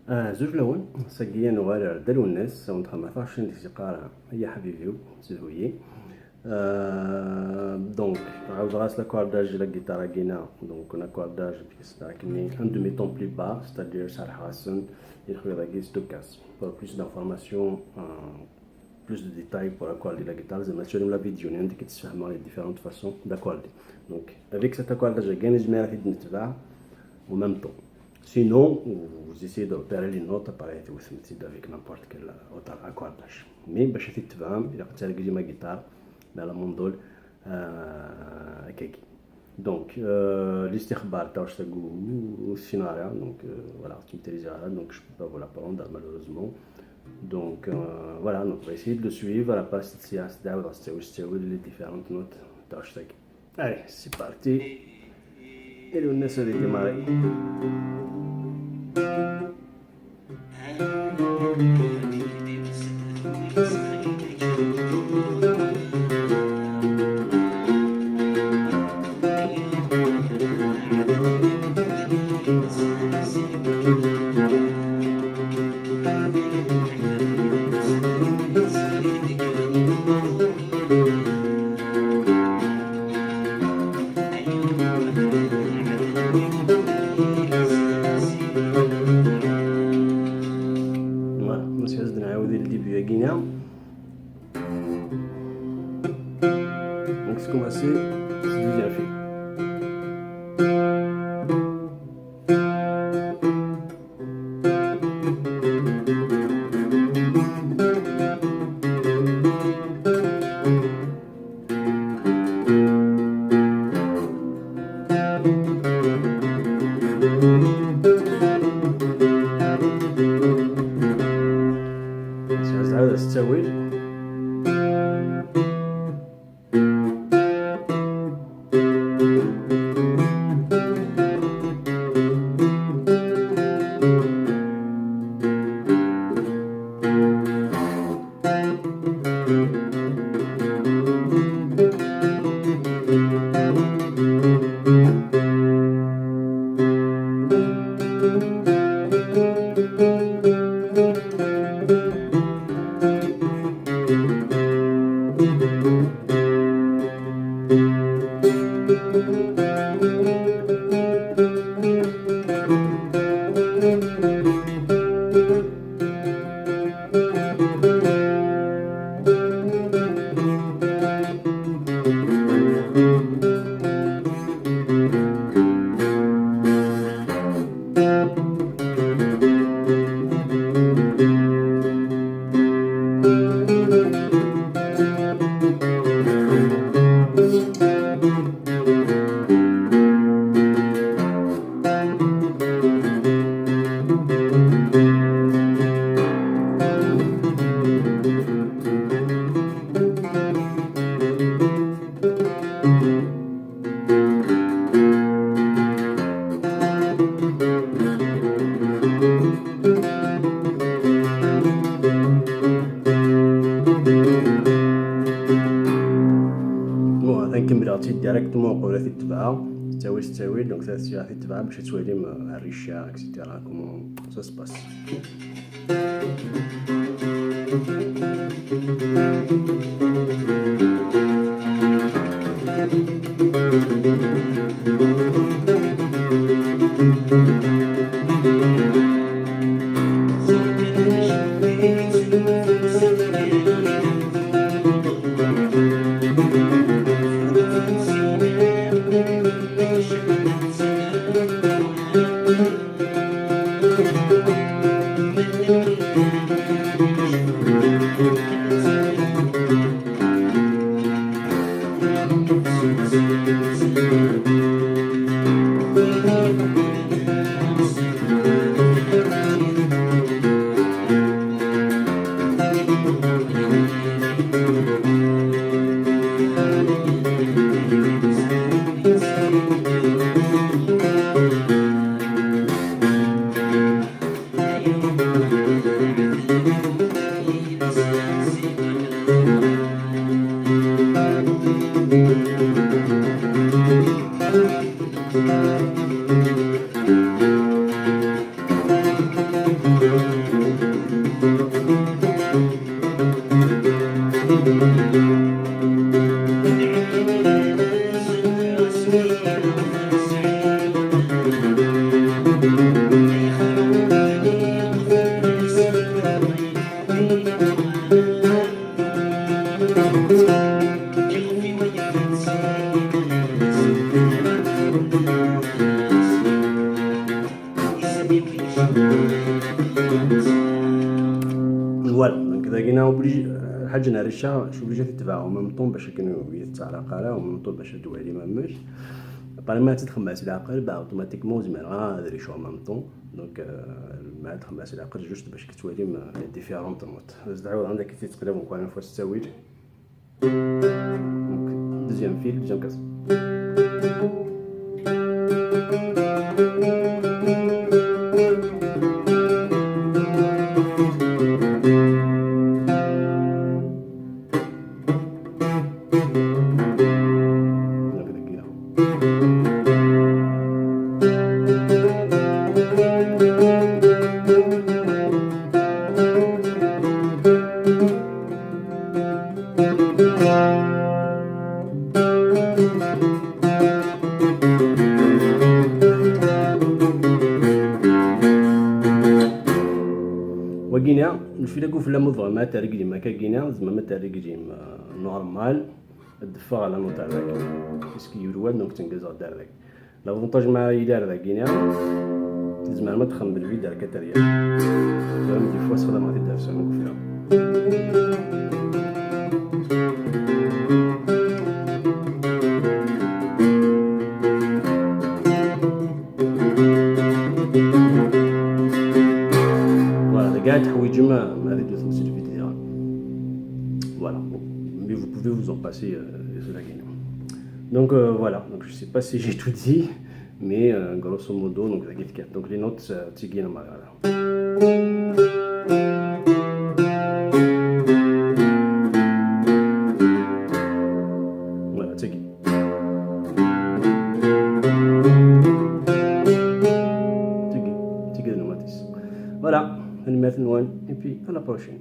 زوج لون ساقيا نوار دالو الناس ساوند 15 ديك قارع هي حبيبيو سيدويي. دونك عاود غاس لاكورداج لا جيتارا كينا دونك لاكورداج كني ان دومي طون بلي با ستادير شرح حسن يخوي لا ستوكاس pour plus d'informations plus de détails pour accorder la guitare زعما تشوفوا لا فيديو اللي عندك تفهموا les différentes façons d'accorder. Donc avec cet accordage كاين جميع في نتبع au même temps. Sinon, vous essayez d'opérer les notes pareil avec n'importe quel autre accordage. Mais باش تتفهم إذا قلت لك ما guitare dans la mandole كيكي. Donc الاستخبار تاع واش تقول السيناريو donc voilà tu maîtrises ça donc je peux pas vous l'apprendre malheureusement. Donc voilà donc on va essayer de le suivre à la place de séance d'abord تستوعب les différentes notes تاع واش تقول. Allez, c'est parti. Et le nez de démarrer. Donc c'est commencé, c'est bien fait. هذا استوي نكمل غاتي ديريكتومون نقولها تتبع تستوي دونك تسير تتبع باش توالي مع الريشه اكسيتيرا كومون سا سباس. فوالا دونك اذا كاينه اوبليجي حاجه نارشها شو اوبليجي تتبعو ميم طون باش يكونوا يتعرقاله وميم طون باش يدوي عليه مامش باغي ما تخمس العقل با اوتوماتيكمون زعما غادي شو ميم طون دونك ما تخمس العقل جوست باش كتولي ديفيرون طموط زعما عندك كي تقلب وكان فوا تساويت دوزيام فيل دوزيام كاس وكينا الفيلا كوف لا مضغ ما تارجي ما كاينا زعما ما تارجي نورمال الدفا على نوتارك اسكي يرواد دونك تنقز دارك لافونتاج مع يدار كاينا زعما ما تخمم بالفيدار كتريا فهم دي فوا صفدا ما تدار سانو كفيلا قاعد تحويج ما هذه تمثل في ديالها voilà mais vous pouvez vous en passer cela gagne donc voilà donc je sais pas si j'ai tout dit mais grosso modo donc les notes تيجينا مع voilà تيجي تيجي les notes voilà. Et puis à la prochaine.